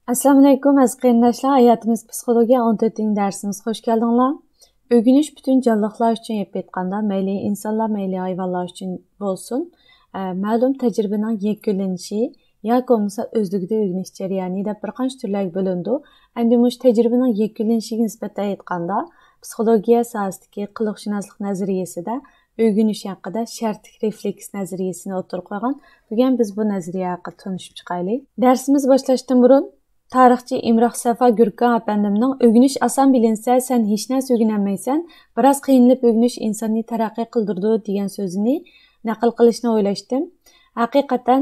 Assalomu alaykum aziz qarindoshlar. Hayotimiz psixologiya 14-nji darsimiz. Xoş geldinglar. Ögünüş bütün canlılar üçün yep etqanda, mayli insonlar, mayli hayvonlar üçün bolsun, ma'lum tajribaning yakunlanishi yoki bo'lmasa o'zligida o'rganish jarayoni deb bir qancha turlarga bo'lindi. Endi mush tajribaning yakunlanishiga nisbatan aytganda, psixologiya sohasidagi qiliqshunoslik nazariyasida o'rganish haqida shartlik refleks nazariyasini o'tirib qo'ygan. Bugun biz bu nazariya haqida tanishib chiqaylik. Darsimiz boshlashdan burun tarixchi Imroh Safa Gurkan apandimning o'rganish oson bilinsa, sen hech narsa o'rganolmaysan, biroz qiynalib o'rganish insonni taraqqiy qildirdi degan so'zini naql qilishni o'ylashdim. Haqiqatan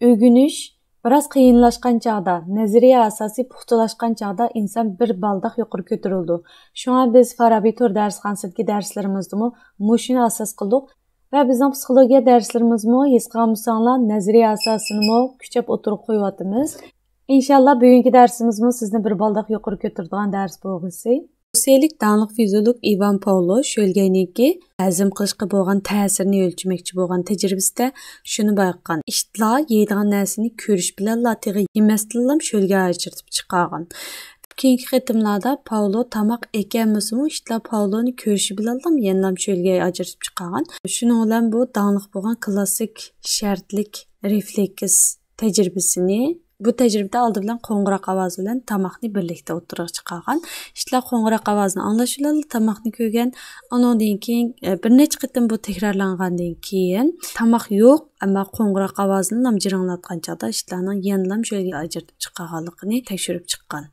o'rganish biroz qiyinlashgan chog'da, nazariya asosi puxtalashgan chog'da inson bir baldoq yuqori ko'tarildi. Shunga biz Farabiy Tor darsxonasidagi darslarimizda mushuni asos qildik va bizning psixologiya darslarimizda his qilsanglar nazariya asosini kuchab o'tirib qo'yapmiz. İnşallah bugünkü dersimizmi sizni bir baldoq yuqori ko'taradigan dars bo'lg'isi. Rossiyalik danliq fiziolog Ivan Pavlo sho'lgayniki hazm qilishga bo'lgan ta'sirini o'lchmoqchi bo'lgan tajribasida shuni bayqagan. Itlar yeydigan narsani ko'rish bilan latiga yemasdan sho'lga ajratib chiqargan. Keyingi qitimlarda Pavlo tamoq ekanmismi, itlar Pavloni ko'rishi bilan yana sho'lga ajratib chiqargan. Shuning bilan bu danliq bo'lgan klassik shartlik refleks tajribasini bu tajribada oldi bilan qo'ng'iroq ovozi bilan tomoqni birlikda o'tirib chiqargan. Ishlar qo'ng'iroq ovozini anglashiladi, tomoqni ko'rgan. Undan keyin bir necha qitim bu takrorlangandan keyin tomoq yo'q, ammo qo'ng'iroq ovozini namjiringlatgan chog'da ishlarning yanlam sho'lga ajratib chiqarganligini tekshirib chiqqan.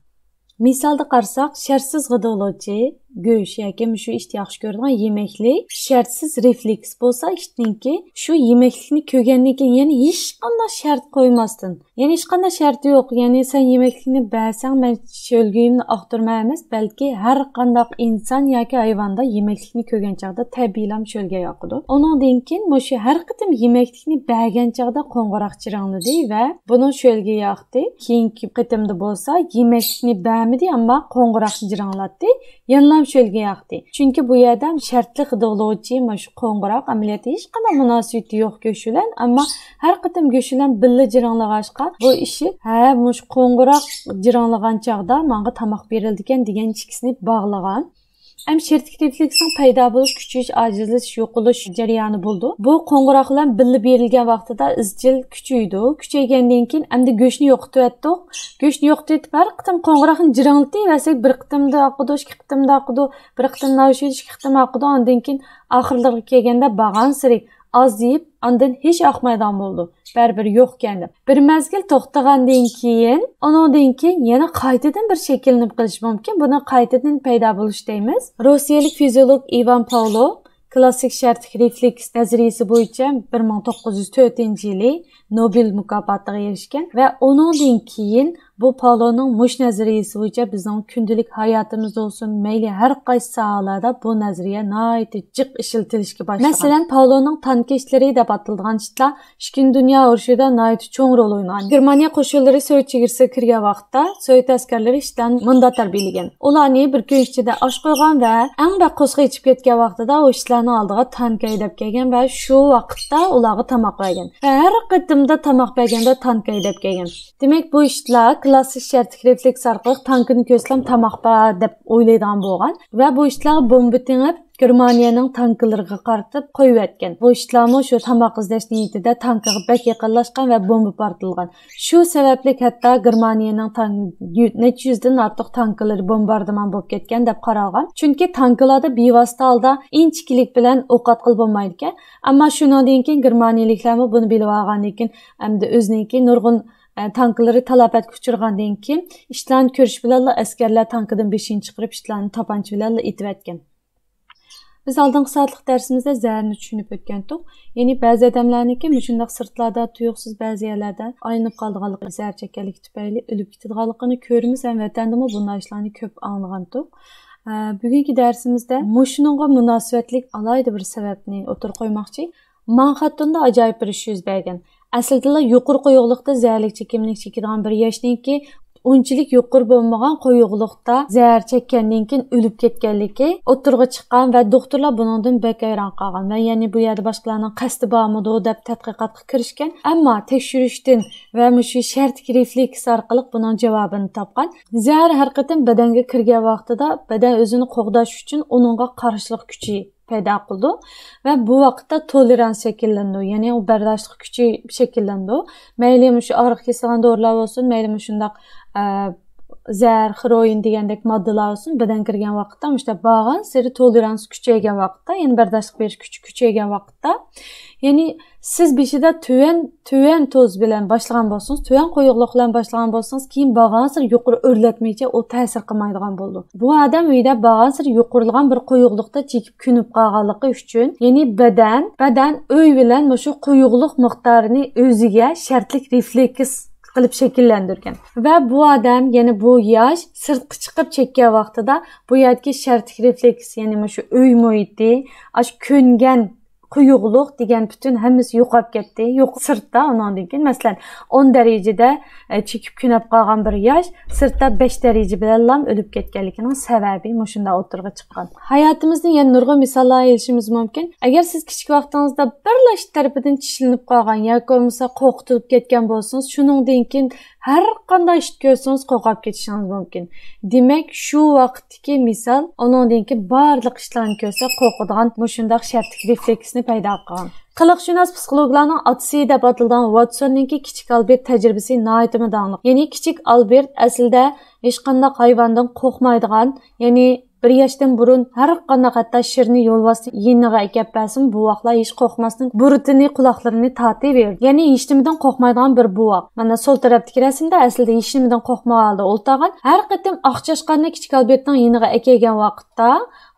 Misalda qarasak, shartsiz g'idolovchi go'sht yoki shu ishni yaxshi ko'radigan yemeklik shartsiz refleks bo'lsa, ishninki shu yemeklikni ko'rgandan keyin yana hech qanday shart qo'ymasdan, ya'ni hech qanday shart yo'q, ya'ni sen yemeklikni bersang men sho'lguyimni oqtirmay emas, balki har qanday inson yoki hayvonda yemeklikni ko'rgan chog'da tabiiylam sho'lga yoqadi. Undan keyin shu har qitim yemeklikni bergan chog'da qo'ng'iroq chirangladi va buni sho'lga yoqdi. Keyingi qitimda bo'lsa yemeklikni bermadi, ammo qo'ng'iroqni jiranglatdi. Yana sho'lga yoqdi. Chunki bu yerda shartli g'idolovchi shu qo'ng'iroq amaliyotda hech qanday munosabati yo'q go'sht bilan, ammo har qitim go'sht bilan billa jiranglag'ashqa bu ishi mush qo'ng'iroq jiranglagan chog'da menga tomoq berildi ekan degan chikisini bog'lagan. Shartlik refleksning paydo bo'lish, kuchayish, ojizlash, yo'qolish jarayoni bo'ldi. Bu qo'ng'iroq bilan billa berilgan vaqtida izchil kuchaydi. Kuchaygandan keyin endi go'shtni yo'qotib, go'shtni yo'qotib har qitim qo'ng'iroqni jiranglatib, bir qitimda oqidi, ikki qitimda oqidi, bir qitimda o'sha ikki qitim oqidi, undan keyin oxirlariga kelganda bag'an sirik az deyib, ondan hech oqmaydan bo'ldi. Baribir yo'q ekan deb. Bir mazgil to'xtagandan keyin, undan keyin yana qaytadan bir shakllanib qilish mumkin. Buni qaytadan paydo bo'lish deymiz. Rossiyalik fiziolog Ivan Pavlo klassik shartlik refleks nazariyasi bo'yicha 1904-yili Nobel mukofotiga erishgan va undan keyin bu Pavloning mush nazariyasi bo'yicha bizning kundalik hayotimizda bo'lsin, mayli har qaysi sohalarda bu nazariya nihoyatda jiq ishlatilishga boshlagan. Masalan, Pavloning tankeshlari deb atalgan ishlar Ikkinchi dunyo urushida nihoyatda cho'ng rol o'ynagan. Germaniya qo'shinlari Sovet chegarasiga kirgan vaqtda Sovet askarlari ishlarni munda tarbiyalagan. Ularni bir kun ichida osh qo'ygan va eng bir qo'sqa ichib ketgan vaqtida o ishlarni oldiga tank haydab kelgan va shu vaqtda ularga tomoq bergan. Va har qitimda tomoq berganda tank haydab kelgan. Demak, bu ishlar klassik shartlik refleks orqali tankini ko'rsam tomoq ber deb o'ylaydigan bo'lgan va bu ishlar bomba tengib Germaniyaning tanklariga qaratib qo'yib etgan. Bu ishlarni shu tomoq izlash niyatida tankga bak yaqinlashgan va bomba portlagan. Shu sababli hatto Germaniyaning necha yuzdan ortiq tanklari bombardimon bo'lib ketgan deb qaralgan. Chunki tanklarda bevosita holda inchkilik bilan o'q atqil bo'lmaydi ekan. Ammo shundan keyin Germaniyaliklar buni bilib olgandan keyin hamda o'ziniki nurg'un tanklari talafotga uchirgandan keyin ishlarni ko'rish bilan askarlar tankidan beshini chiqarib ishlarni topancha bilan etib etgan. Biz oldingi soatlik darsimizda zaharni tushunib o'tgandik. Ya'ni ba'zi odamlarniki shunday sirtlarda, tuyuqsiz ba'zi yerlarda aylanib qolganligi, zahar chekkanligi tufayli o'lib ketadiganligini ko'rimiz ham vatandami bunday ishlarni ko'p anglagandik. Bugungi darsimizda shuningga munosabatlik alayda bir sababni o'tirib qo'ymoqchi. Manhattan'da ajoyib bir ish yuz bergan. Aslida yuqori qo'yuqlikda zaharlik chekimlik chekadigan bir yoshninki unchalik yuqori bo'lmagan qo'yuqliqda zahar chekkandan keyin o'lib ketganligi o'tirg'i chiqqan va doktorlar buningdan bek hayron qolgan va ya'ni bu yerda boshqalarning qasdi bormidi deb tadqiqotga kirishgan, ammo tekshirishdan va shu shartki refleks orqali buning javobini topgan. Zahar har qatim badanga kirgan vaqtida badan o'zini qo'g'dash uchun uningga qarshilik kuchi paydo qildi va bu vaqtda tolerans shakllandi, ya'ni u bardoshlik kuchi shakllandi. Mayli shu og'riq kesadigan dorilar bo'lsin, mayli shundoq zahar, heroin degandek moddalar olsun badan kirgan vaqtda işte bağın seri tolerans kuchaygan vaqtda, ya'ni bardoshlik berish kuchi kuchaygan vaqtda, ya'ni siz beshida tuvan toz bilan boshlagan bo'lsangiz, tuvan qo'yuqliq bilan boshlagan bo'lsangiz, keyin bag'an sir yuqori o'rlatmaycha o ta'sir qilmaydigan bo'ldi. Bu odam uyda bag'an sir yuqorilgan bir qo'yuqliqda chekib kunib qolganligi uchun, ya'ni badan uy bilan shu qo'yuqliq miqdorini o'ziga shartlik refleks qilib shakllantirgan va bu odam ya'ni bu yosh sirtqa chiqib chekkan vaqtida bu yerdagi shartlik refleks, ya'ni shu uy muhiti, ash ko'ngan quyuqliq degan bütün hammasi yo'qolib ketdi. Yo'q sirtda, undan keyin masalan 10 darajada chekib kunab qolgan bir yosh sirtda 5 daraja bilan o'lib ketganligining sababi shunda o'tirg'i chiqqan. Hayotimizning yana nurg'un misollar olishimiz mumkin. Agar siz kichik vaqtingizda birla ish tarafidan tishlanib qolgan yoki bo'lmasa qo'rqitib ketgan bo'lsangiz, shuningdan keyin har qanday ish ko'rsangiz qo'rqib ketishingiz mumkin. Demak, shu vaqtdagi misol undan keyin barliq ishlarni ko'rsa qo'rqadigan shunday shartlik refleksni paydo qilgan. Qiliqshunos psixologlarning otasi deb atalgan Watsonninki kichik Albert tajribasi nihoyatda da'liq. Ya'ni kichik Albert aslida hech qanday hayvondan qo'rqmaydigan, ya'ni bir yaşdan burun har qanday hatto shirni yo'lvosni yeniga akab bersin, buvoqlar hech qo'rqmasdan burutini quloqlarini tortaverdi. Ya'ni hech nimadan qo'rqmaydigan bir buvoq. Mana sol tarafdagi rasmda aslida hech nimadan qo'rqmagan o'ltagan. Har qatim oqchashqanni kichik Albertning yeniga akagan vaqtda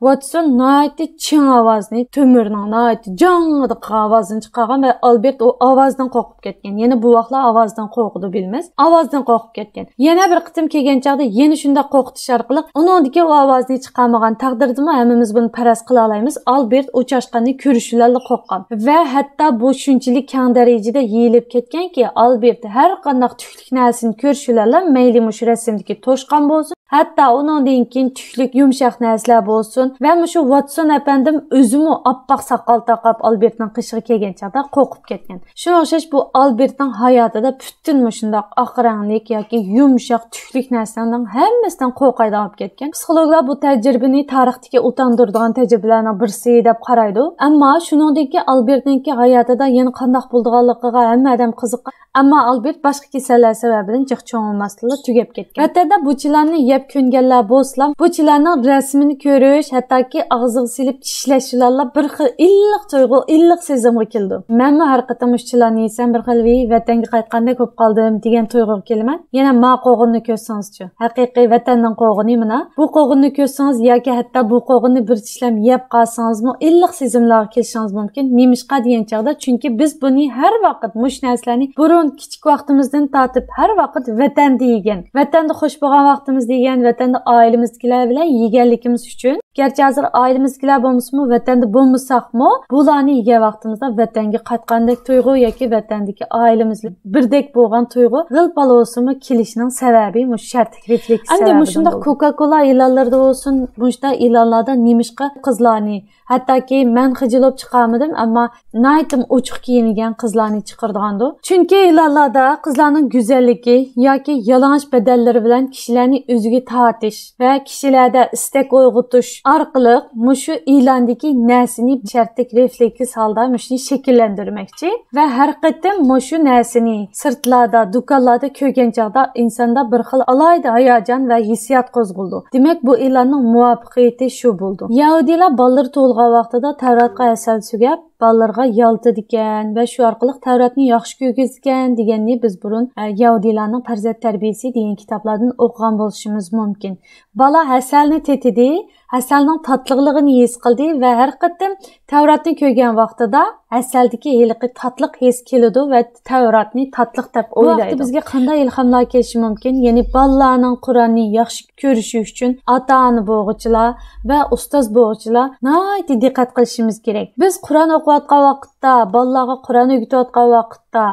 Watson nihoyatda ching ovozni, to'mirning nihoyatda jang'ida ovozini chiqargan va Albert o ovozdan qo'rqib ketgan. Yana buvoqlar ovozdan qo'rqdi bilmas, ovozdan qo'rqib ketgan. Yana bir qatim kelgan chaqda yana shunda qo'rqitish orqali uningdagi o ovozni chiqarmagan taqdirdami hammamiz buni faraz qila olamiz. Albert o chashqanni ko'rishilarga qo'rqqan va hatto bu shunchalik keng darajada yeyilib ketganki, Albert har qanday tuklik narsani ko'rishilarga mayli shu rasmdagi to'shqan bo'lsin, hatta uningdan keyin tuklik yumshoq narsalar bo'lsin va shu Watson apandim o'zimi oppoq soqol taqib Albertning qishig'i kelgan chaqda qo'rqib ketgan. Shunga o'xshash bu Albertning hayotida butun shundoq oq ranglik yoki yumshoq tuklik narsalarning hammasidan qo'rqaydi olib ketgan. Psixologlar bu tajribani tarixdagi o'tandiradigan tajribalarning birisi deb qaraydi. Ammo shuningdek Albertning hayotida yana qanday bo'lganligiga hamma odam qiziqadi. Ammo Albert boshqa kasallar sababidan jiqcho'ng olmaslikla tugab ketgan. Vatanda buchilarni yeb ko'nganlar bo'lsa, buchilarning rasmini ko'rish, hattoki og'ziga silib tishlashlarla bir xil illiq tuyg'u, illiq sezimga keldi. Men har qatam buchilarni yesam bir xil vatanga qaytganda ko'p qoldim degan tuyg'u kelaman. Yana ma qo'g'inni ko'rsangiz-chi, haqiqiy vatanning qo'g'ini mana. Bu qo'g'inni ko'rsangiz yoki hatto bu qo'g'inni bir tishlam yeb qolsangizmi, illiq sezimlar kelishingiz mumkin. Nemishqa degan chaqda, chunki biz buni har vaqt mush narsalarni burun kichik vaqtimizdan tortib har vaqt vatanda yegan, vatanda xush bo'lgan vaqtimiz degan, vatanda oilamizdagilar bilan yeganligimiz uchun, garchi hozir oilamizdagilar bo'lmasmi, vatanda bo'lmasaqmi, bularni yegan vaqtimizda vatanga qaytgandek tuyg'u yoki vatandagi oilamizga birdek bo'lgan tuyg'u g'ilpal bo'lsinmi kelishining sababi mush shartlik refleks. Endi mushunda Coca-Cola e'lonlarida bo'lsin, mushunda e'lonlarda nemishqa qizlarni, hattoki men xijilib chiqarmadim, ammo naytim ochiq kiyingan qizlarni chiqardigandi. Chunki e'lonlarda qizlarning go'zalligi yoki yalang'och badallari bilan kishilarni o'ziga tortish va kishilarda istak uyg'otish orqali mushu e'londagi narsani shartlik refleks holda mushni shakllantirmoqchi va har qatim mushu narsani sirtlarda, do'konlarda ko'rgan chaqda insonda bir xil alayda hayajon va hissiyot qo'zg'aldi. Demak, bu e'lonning muvaffaqiyati shu bo'ldi. Yahudiylar bolalar tug'ilgan vaqtida Tavratga asal sugab bolalarga yaltidi ekan va shu orqali Tavratni yaxshi ko'rgizgan deganni biz burun Yahudiylarning farzand tarbiyasi degan kitoblardan o'qigan bo'lishimiz mumkin. Bola asalni tetidi, asalning tatliqligini his qildi va har qatim Tavratni ko'rgan vaqtida asaldagi hiliqi tatliq his keladi va Tavratni tatliq deb o'ylaydi. Bu vaqtda bizga qanday ilhomlar kelishi mumkin? Ya'ni bolalarning Qur'onni yaxshi ko'rishi uchun ota-ona bo'g'uvchilar va ustoz bo'g'uvchilar nihoyatda diqqat qilishimiz kerak. Biz Qur'on o'qiyotgan vaqtda, bolalarga Qur'on o'rgatayotgan vaqtda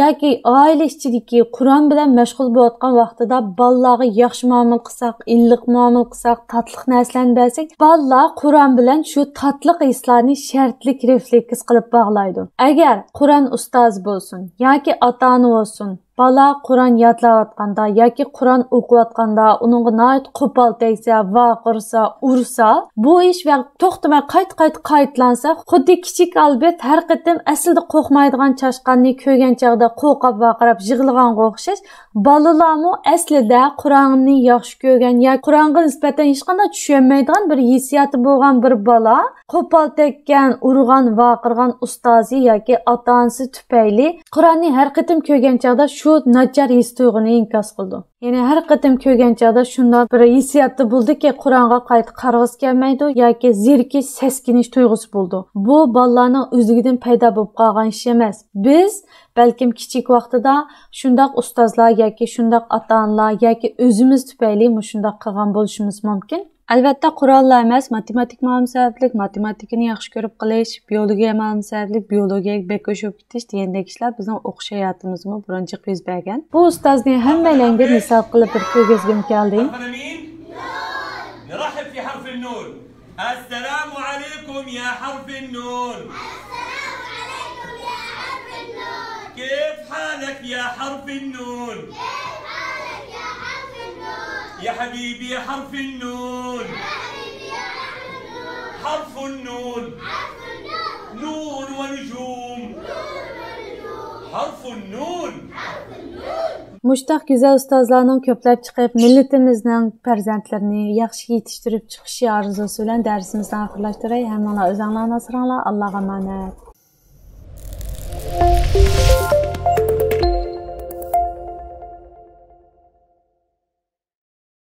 yoki oila ichidagi Qur'on bilan mashg'ul bo'layotgan vaqtida bolalarga yaxshi muomala qilsak, illiq muomala qilsak, tatliq narsalarni bersak, bolalar Qur'on bilan shu tatliq hislarni shartlik refleks qilib bog'laydi. Agar Qur'on ustozi bo'lsin yoki ota-ona bo'lsin, bola Qur'on yodlayotganda yoki Qur'on o'qiyotganda uningga nihoyat qo'pol tegsa, vaqirsa, ursa, bu ish va to'xtamay qaytlansa, xuddi kichik Albert har qatim aslida qo'rqmaydigan chashqanni ko'rgan chog'da qo'rqib vaqirab yig'laganga o'xshash, bolalarmi aslida Qur'onni yaxshi ko'rgan yoki Qur'onga nisbatan hech qanday tushunmaydigan bir hissiyoti bo'lgan bir bola qo'pol tekkan, urgan, vaqirgan ustozi yoki ota-onasi tufayli Qur'onni har qatim ko'rgan chog'da shu nachar his tuyg'uni inkos qildi. Ya'ni har qatim ko'rgan chog'da shunday bir hissiyati bo'ldiki, Qur'onga qayta qarag'isi kelmaydi yoki zerikish, seskinish tuyg'usi bo'ldi. Bu bolalarning o'zligidan paydo bo'lib qolgan ish emas. Biz balkim kichik vaqtida shundoq ustozlar yoki shundoq ota-onalar yoki o'zimiz tufayli shundoq qilgan bo'lishimiz mumkin. Albatta Qur'onlar emas, matematik ma'lumotlik, matematikani yaxshi ko'rib qilish, biologiya ma'lumotlik, biologiyaga beko'shib ketish degandek ishlar bizning o'qish hayotimizda birinchi yuz bergan. Bu ustozni hammalarga misol qilib bir ko'rgazgim keldi. نرحب في حرف النون. السلام عليكم يا حرف النون. السلام عليكم يا حرف النون. كيف حالك يا حرف النون؟ يا حبيبي يا حرف النون. حرف النون نور ونجوم. حرف النون. Mushtaq güzel ustozlarning ko'plab chiqib, millatimizning farzandlarini yaxshi yetishtirib chiqishi orzusi bilan darsimizni oxirlashtiray. Hammalar o'zinglarni asranglar. Allohga emanet.